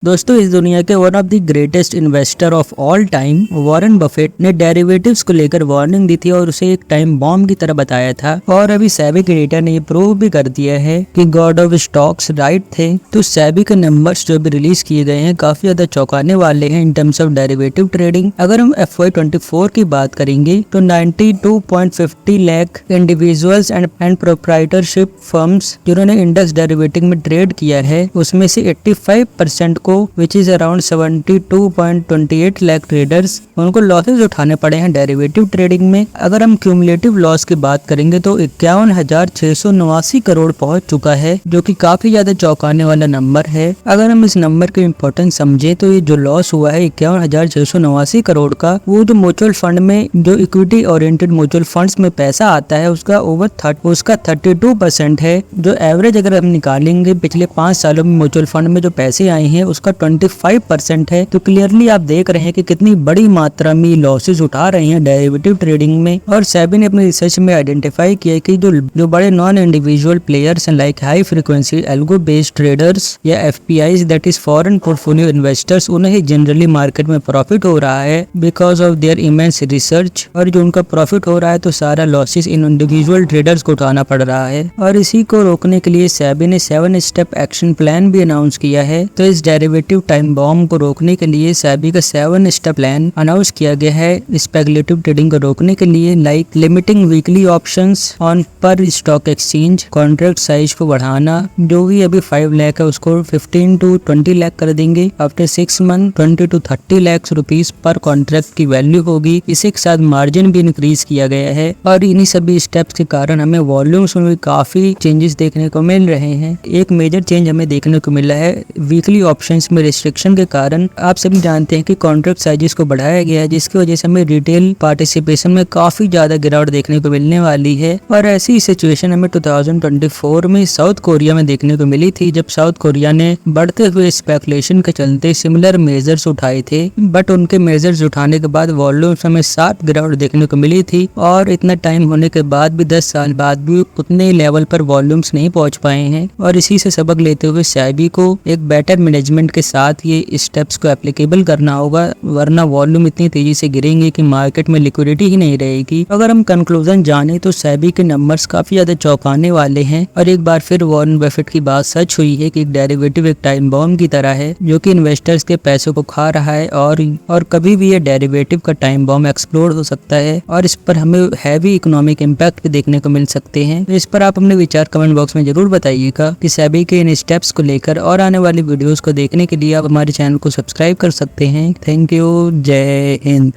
दोस्तों, इस दुनिया के one of the greatest investor of all time Warren Buffett ने डेरिवेटिव्स को लेकर वार्निंग दी थी और उसे एक टाइम बॉम्ब की तरह बताया था। और अभी सेबी के डेटा ने ये प्रूव भी कर दिया है कि गॉड ऑफ स्टॉक्स राइट थे। तो सेबी के नंबर्स जो भी रिलीज किए गए हैं काफी ज्यादा चौंकाने वाले हैं in terms of derivative trading. अगर हम FY24 की बात करेंगे तो 92.50 lakh individuals and proprietorship firms जिन्होंने इंडेक्स डेरिवेटिव में ट्रेड किया है उसमें से 85% को which is around 72.28 lakh traders उनको लॉसेज उठाने पड़े हैं डेरिवेटिव ट्रेडिंग में। अगर हम क्यूमुलेटिव लॉस की बात करेंगे तो 51,689 करोड़ पहुंच चुका है, जो कि काफी ज्यादा चौंकाने वाला नंबर है। अगर हम इस नंबर की इम्पोर्टेंस समझे तो ये जो लॉस हुआ है 51,689 करोड़ का, वो जो म्यूचुअल फंड में जो इक्विटी ओरिएंटेड म्यूचुअल फंड्स में पैसा आता है उसका उसका 32% है। जो एवरेज अगर हम निकालेंगे पिछले 5 सालों में म्यूचुअल फंड में जो पैसे आए हैं उसका 25% है। तो क्लियरली आप देख रहे हैं कि कितनी बड़ी मात्रा में लॉसेज उठा रहे हैं डेरिवेटिव ट्रेडिंग में। और सेबी ने अपने रिसर्च में आइडेंटिफाई किया कि जो बड़े नॉन इंडिविजुअल प्लेयर्स हैं like high frequency algo based traders या FPIs that is foreign portfolio investors, उन्हें जनरली मार्केट में प्रॉफिट हो रहा है because of their immense research. और जो उनका प्रॉफिट हो रहा है तो सारा लॉसेज इन इंडिविजुअल ट्रेडर्स को उठाना पड़ रहा है। और इसी को रोकने के लिए सेबी ने 7 स्टेप एक्शन प्लान भी अनाउंस किया है। तो इस डेरिवेटिव टाइम बॉम्ब को रोकने के लिए सेबी का 7 स्टेप प्लान अनाउंस किया गया है स्पेकुलेटिव ट्रेडिंग को रोकने के लिए, like limiting weekly options on पर स्टॉक एक्सचेंज, कॉन्ट्रैक्ट साइज को बढ़ाना, जो भी अभी 5 लाख है उसको 15 to 20 लाख कर देंगे। After 6 month 20 to 30 lakh rupees पर कॉन्ट्रैक्ट की वैल्यू होगी। इसी के साथ मार्जिन भी इंक्रीज किया गया है। और इन्हीं सभी स्टेप्स के कारण हमें वॉल्यूम्स में भी काफी चेंजेस देखने को मिल रहे हैं। एक मेजर चेंज हमें देखने को मिला है वीकली ऑप्शंस में रिस्ट्रिक्शन के कारण। आप सभी जानते हैं कि कॉन्ट्रैक्ट साइजेस को बढ़ाया गया है, जिसकी वजह से हमें रिटेल पार्टिसिपेशन में काफी ज्यादा गिरावट देखने को मिलने वाली है। और ऐसी सिचुएशन हमें 2024 में साउथ कोरिया में देखने को मिली थी, जब साउथ कोरिया ने बढ़ते हुए स्पेकुलेशन के चलते सिमिलर मेजर्स उठाए थे। बट उनके मेजर्स उठाने के बाद वॉल्यूम्स हमें 7 गिरावट देखने को मिली थी। और इतना टाइम होने के बाद भी 10 साल बाद भी उतने लेवल पर वॉल्यूम्स नहीं पहुंच पाए हैं। और इसी से सबक लेते हुए सेबी को एक बेटर मैनेजमेंट के साथ ये स्टेप्स को एप्लीकेबल करना होगा, वरना वॉल्यूम इतनी तेजी से गिरेंगे कि मार्केट में लिक्विडिटी ही नहीं रहेगी। अगर हम कंक्लूजन जाने तो सेबी के नंबर्स काफी ज्यादा चौंकाने वाले हैं। और एक बार फिर वॉरेन बफेट की बात सच हुई है कि एक डेरिवेटिव एक टाइम बॉम्ब की तरह है जो कि इन्वेस्टर्स के पैसों को खा रहा है। और कभी भी ये डेरिवेटिव का टाइम बॉम्ब एक्सप्लोड हो सकता है और इस पर हमें हैवी इकोनॉमिक इम्पैक्ट देखने को मिल सकते हैं। तो इस पर आप अपने विचार कमेंट बॉक्स में जरूर बताइएगा कि सेबी के इन स्टेप्स को लेकर। और आने वाली वीडियोस को देखने के लिए आप हमारे चैनल को सब्सक्राइब कर सकते हैं। Thank you. जय हिंद।